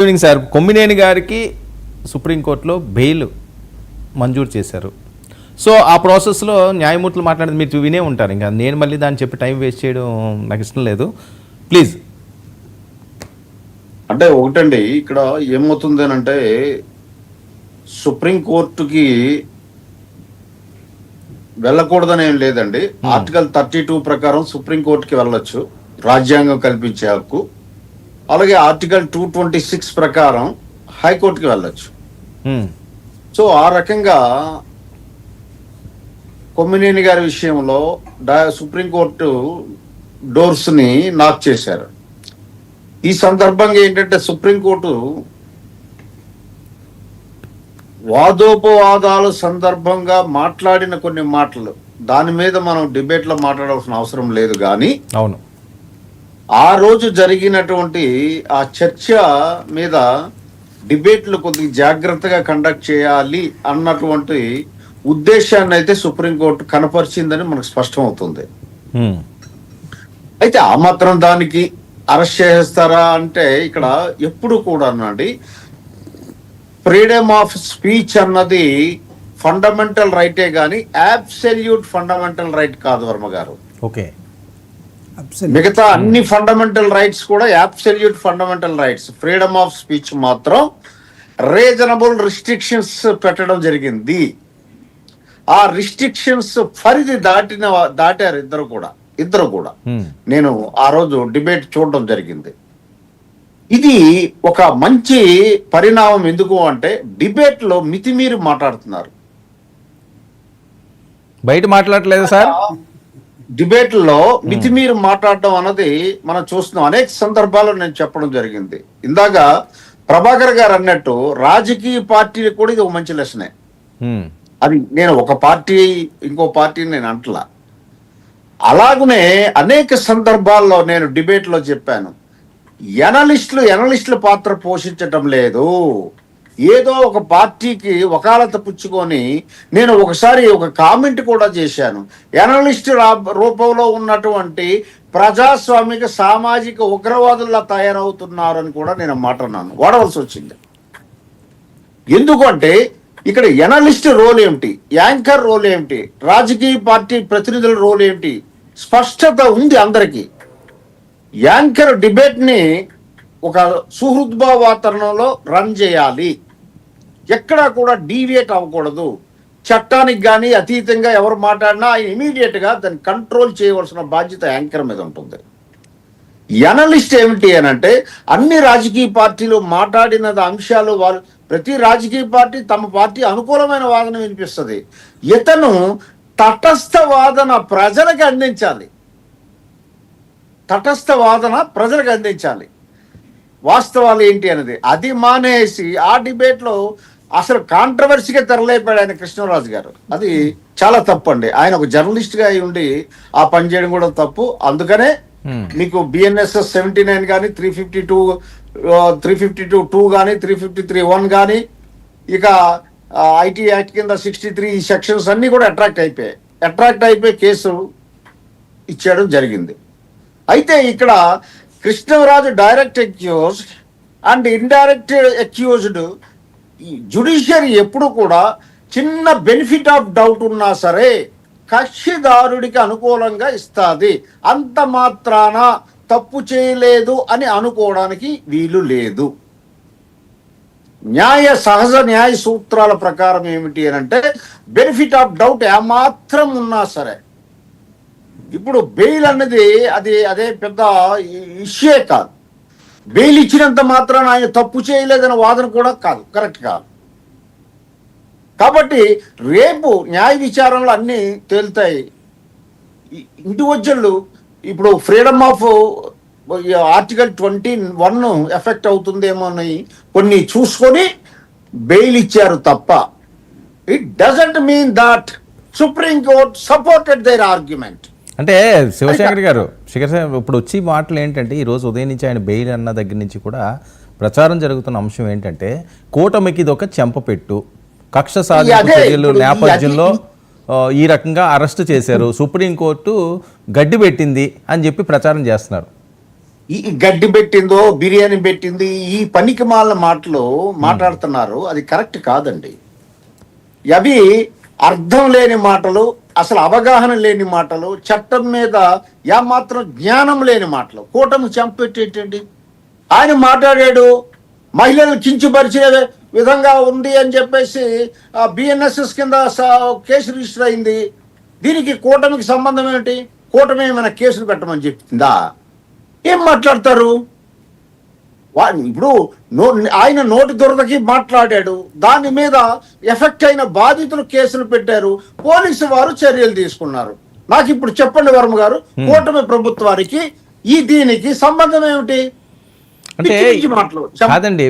Evening sir, Kommineni గారికి సుప్రీంకోర్టులో bail మంజూరు చేశారు. సో ఆ ప్రాసెస్లో న్యాయమూర్తులు మాట్లాడేది మీరు వినే ఉంటారు. ఇంకా నేను మళ్ళీ దాన్ని చెప్పి టైం వేస్ట్ చేయడం నాకు ఇష్టం లేదు. ప్లీజ్. అంటే ఒకటండి, ఇక్కడ ఏమవుతుంది అని అంటే సుప్రీంకోర్టుకి వెళ్ళకూడదని ఏం లేదండి. ఆర్టికల్ 32 ప్రకారం సుప్రీంకోర్టుకి వెళ్ళొచ్చు, రాజ్యాంగం కల్పించే హక్కు. అలాగే ఆర్టికల్ 226 ప్రకారం హైకోర్టుకి వెళ్ళొచ్చు. సో ఆ రకంగా కొమ్మినేని గారి విషయంలో సుప్రీంకోర్టు డోర్స్ ని నాక్ చేశారు. ఈ సందర్భంగా ఏంటంటే సుప్రీంకోర్టు వాదోపవాదాల సందర్భంగా మాట్లాడిన కొన్ని మాటలు, దాని మీద మనం డిబేట్ లో మాట్లాడాల్సిన అవసరం లేదు. కానీ అవును, ఆ రోజు జరిగినటువంటి ఆ చర్చ మీద డిబేట్లు కొద్దిగా జాగ్రత్తగా కండక్ట్ చేయాలి అన్నటువంటి ఉద్దేశాన్ని అయితే సుప్రీంకోర్టు కనపరిచిందని మనకు స్పష్టం అవుతుంది. అయితే ఆ మాత్రం దానికి అరెస్ట్ చేస్తారా అంటే ఇక్కడ ఎప్పుడు కూడా అండి, ఫ్రీడమ్ ఆఫ్ స్పీచ్ అన్నది ఫండమెంటల్ రైటే గాని అబ్సల్యూట్ ఫండమెంటల్ రైట్ కాదు వర్మ గారు. ఓకే, మిగతా అన్ని ఫండమెంటల్ రైట్స్ కూడా absolute fundamental rights. Freedom of speech మాత్రం రీజనబుల్ రిస్ట్రిక్షన్స్ పెట్టడం జరిగింది. ఆ రిస్ట్రిక్షన్స్ పరిధి దాటారు ఇద్దరు కూడా. నేను ఆ రోజు డిబేట్ చూడడం జరిగింది. ఇది ఒక మంచి పరిణామం. ఎందుకు అంటే డిబేట్ లో మితిమీరి మాట్లాడుతున్నారు, బయట మాట్లాడలేదు సార్. డిబేట్ లో మితిమీరి మాట్లాడడం అన్నది మనం చూస్తున్నాం. అనేక సందర్భాల్లో నేను చెప్పడం జరిగింది. ఇందాక ప్రభాకర్ గారు అన్నట్టు రాజకీయ పార్టీలు కూడా ఇది ఒక మంచి లెసనే. అది నేను ఒక పార్టీ ఇంకో పార్టీని నేను అంటలా. అలాగనే అనేక సందర్భాల్లో నేను డిబేట్ లో చెప్పాను, ఎనలిస్టుల పాత్ర పోషించటం లేదు. ఏదో ఒక పార్టీకి వకాలత పుచ్చుకొని నేను ఒకసారి ఒక కామెంట్ కూడా చేశాను, ఎనలిస్ట్ రూపంలో ఉన్నటువంటి ప్రజాస్వామిక సామాజిక ఉగ్రవాదుల్లా తయారవుతున్నారని కూడా నేను మాట్లాడినాను. వాడవలసి వచ్చింది. ఎందుకంటే ఇక్కడ ఎనలిస్ట్ రోల్ ఏమిటి, యాంకర్ రోల్ ఏమిటి, రాజకీయ పార్టీ ప్రతినిధుల రోల్ ఏమిటి, స్పష్టత ఉంది అందరికీ. యాంకర్ డిబేట్ ని ఒక సుహృద్భావ వాతావరణంలో రన్ చేయాలి, ఎక్కడా కూడా డీవియేట్ అవ్వకూడదు. చట్టానికి కానీ అతీతంగా ఎవరు మాట్లాడినా ఆయన ఇమీడియట్ గా దాన్ని కంట్రోల్ చేయవలసిన బాధ్యత యాంకర్ మీద ఉంటుంది. ఎనలిస్ట్ ఏమిటి అని అంటే అన్ని రాజకీయ పార్టీలు మాట్లాడిన అంశాలు వాళ్ళు ప్రతి రాజకీయ పార్టీ తమ పార్టీ అనుకూలమైన వాదన వినిపిస్తుంది. ఇతను తటస్థ వాదన ప్రజలకు అందించాలి. వాస్తవాలు ఏంటి అనేది అది మానేసి ఆ డిబేట్ లో అసలు కాంట్రవర్సీగా తెరలేపాడు ఆయన కృష్ణరాజు గారు. అది చాలా తప్పు అండి. ఆయన ఒక జర్నలిస్ట్ గా అయి ఉండి ఆ పని చేయడం కూడా తప్పు. అందుకనే మీకు బిఎన్ఎస్ఎస్ 79 కానీ 352(2) కానీ 353(1) కానీ ఇక ఐటీ యాక్ట్ కింద 63 సెక్షన్స్ అన్ని కూడా అట్రాక్ట్ అయిపోయి కేసు ఇచ్చేయడం జరిగింది. అయితే ఇక్కడ Krishnaraju direct accused and indirect accused. Judiciary ఎప్పుడు కూడా చిన్న బెనిఫిట్ ఆఫ్ డౌట్ ఉన్నా సరే కక్షిదారుడికి అనుకూలంగా ఇస్తుంది. అంత మాత్రాన తప్పు చేయలేదు అని అనుకోవడానికి వీలు లేదు. సహజ న్యాయ సూత్రాల ప్రకారం ఏమిటి అని అంటే బెనిఫిట్ ఆఫ్ డౌట్ ఏమాత్రం ఉన్నా సరే, ఇప్పుడు బెయిల్ అన్నది అదే పెద్ద ఇష్యూ కాదు. బెయిల్ ఇచ్చినంత మాత్రాన ఆయన తప్పు చేయలేదన్న వాదన కూడా కాదు, కరెక్ట్ కాదు. కాబట్టి రేపు న్యాయ విచారణలో అన్నీ తేలుతాయి. ఇండివిజువల్ ఇప్పుడు ఫ్రీడమ్ ఆఫ్ ఆర్టికల్ 21 ఎఫెక్ట్ అవుతుందేమో అని కొన్ని చూసుకొని బెయిల్ ఇచ్చారు తప్ప it doesn't mean that supreme court supported their argument. అంటే శివశంకర్ గారు, ఇప్పుడు వచ్చి మాటలు ఏంటంటే ఈరోజు ఉదయం నుంచి ఆయన బెయిల్ అన్న దగ్గర నుంచి కూడా ప్రచారం జరుగుతున్న అంశం ఏంటంటే కూటమికి ఇది ఒక చెంపపెట్టు, కక్ష సాధింపు చర్యలు నేపథ్యంలో ఈ రకంగా అరెస్ట్ చేశారు, సుప్రీంకోర్టు గడ్డి పెట్టింది అని చెప్పి ప్రచారం చేస్తున్నారు. ఈ గడ్డి పెట్టిందో బిర్యానీ పెట్టింది ఈ పనికి మాలిన మాటలు మాట్లాడుతున్నారు. అది కరెక్ట్ కాదండి. అవి అర్థం లేని మాటలు, అసలు అవగాహన లేని మాటలు, చట్టం మీద ఏమాత్రం జ్ఞానం లేని మాటలు. కూటమి చంపెట్టేటండి. ఆయన మాట్లాడాడు మహిళలు కించపరిచే విధంగా ఉంది అని చెప్పేసి బిఎన్ఎస్ఎస్ కింద కేసు రిజిస్టర్ అయింది. దీనికి కూటమికి సంబంధం ఏంటి? కూటమి ఏమైనా కేసులు పెట్టమని చెప్తుందా? ఏం మాట్లాడతారు? ఇప్పుడు ఆయన నోటి దురదకి మాట్లాడాడు, దాని మీద ఎఫెక్ట్ అయిన బాధితులు కేసులు పెట్టారు, పోలీసు వారు చర్యలు తీసుకున్నారు. నాకు ఇప్పుడు చెప్పండి వర్మ గారు, కూటమి ప్రభుత్వానికి దీనికి సంబంధం ఏమిటి? అంటే కాదండి,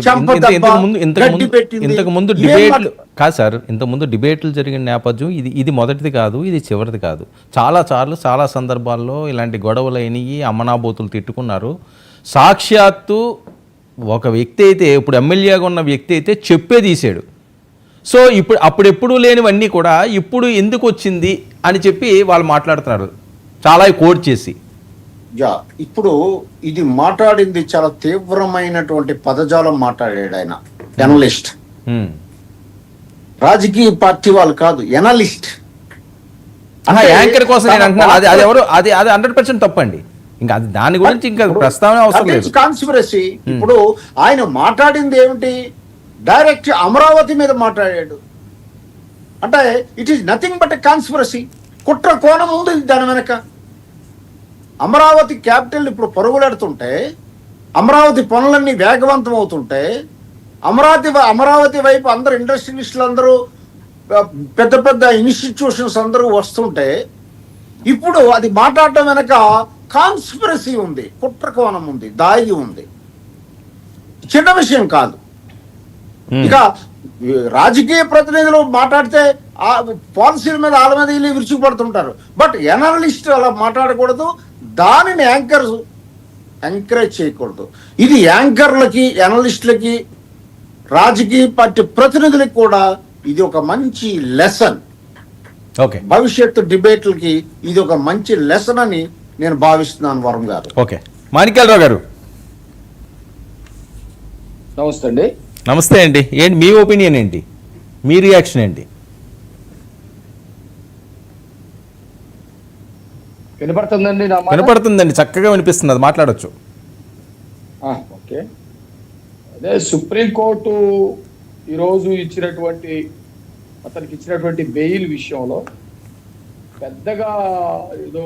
ఇంతకు ముందు డిబేట్లు కాదు సార్, ఇంతకుముందు డిబేట్లు జరిగిన నేపథ్యం ఇది మొదటిది కాదు, ఇది చివరిది కాదు. చాలా సందర్భాల్లో ఇలాంటి గొడవలు అయినాయి, అమ్మనాబోతులు తిట్టుకున్నారు. సాక్షాత్తు ఒక వ్యక్తి అయితే, ఇప్పుడు ఎమ్మెల్యేగా ఉన్న వ్యక్తి అయితే చెప్పే తీసాడు. సో అప్పుడెప్పుడు లేనివన్నీ కూడా ఇప్పుడు ఎందుకు వచ్చింది అని చెప్పి వాళ్ళు మాట్లాడుతున్నారు, చాలా కోడ్ చేసి. ఇప్పుడు ఇది మాట్లాడింది చాలా తీవ్రమైనటువంటి పదజాలం మాట్లాడాడు ఆయన. ఎనలిస్ట్, రాజకీయ పార్టీ వాళ్ళు కాదు, ఎనలిస్ట్. యాంకర్ కోసం నేను అంటున్నాను, అది ఎవరు, అది 100% తప్పండి. ఇంకా అది దాని గురించి ఇంకా ప్రస్తావన అవసరం లేదు. కాన్స్పిరసీ. ఇప్పుడు ఆయన మాట్లాడింది ఏమిటి? డైరెక్ట్ అమరావతి మీద మాట్లాడాడు. అంటే it is nothing but a conspiracy. కుట్ర కోణం ఉంది దాని వెనక. అమరావతి క్యాపిటల్ ఇప్పుడు పరుగులెడుతుంటే, అమరావతి పనులన్నీ వేగవంతం అవుతుంటే, అమరావతి వైపు అందరు ఇండస్ట్రియలిస్టులు అందరూ, పెద్ద పెద్ద ఇన్స్టిట్యూషన్స్ అందరూ వస్తుంటే, ఇప్పుడు అది మాట్లాడటం వెనక కాన్స్పిరసీ ఉంది, కుట్ర కోణం ఉంది, దాగి ఉంది. చిన్న విషయం కాదు. ఇక రాజకీయ ప్రతినిధులు మాట్లాడితే పాలసీల మీద వాళ్ళ మీద వీళ్ళు విరుచుకుపడుతుంటారు. బట్ ఎనలిస్ట్ అలా మాట్లాడకూడదు, దానిని ఎంకరేజ్ చేయకూడదు. ఇది యాంకర్లకి, ఎనలిస్టులకి, రాజకీయ పార్టీ ప్రతినిధులకి కూడా ఇది ఒక మంచి లెసన్. భవిష్యత్తు డిబేట్లకి ఇది ఒక మంచి లెసన్ అని నేను భావిస్తున్నాను వరం గారు. ఓకే, మాణిక్యాలరావు గారు నమస్తే అండి. నమస్తే అండి. ఏంటి మీ ఒపీనియన్ ఏంటి, మీ రియాక్షన్ ఏంటి? వినపడుతుందండి? వినపడుతుందండి, చక్కగా వినిపిస్తుంది, అది మాట్లాడొచ్చు. ఓకే. అదే సుప్రీంకోర్టు ఈరోజు అతనికి ఇచ్చినటువంటి బెయిల్ విషయంలో పెద్దగా ఏదో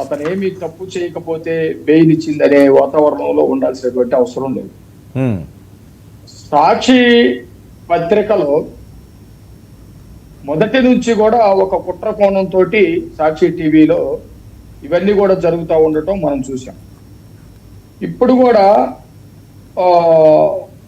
అతను ఏమి తప్పు చేయకపోతే బెయిల్ ఇచ్చిందనే వాతావరణంలో ఉండాల్సినటువంటి అవసరం లేదు. సాక్షి పత్రికలో మొదటి నుంచి కూడా ఒక కుట్ర కోణంతో సాక్షి టీవీలో ఇవన్నీ కూడా జరుగుతూ ఉండటం మనం చూసాం. ఇప్పుడు కూడా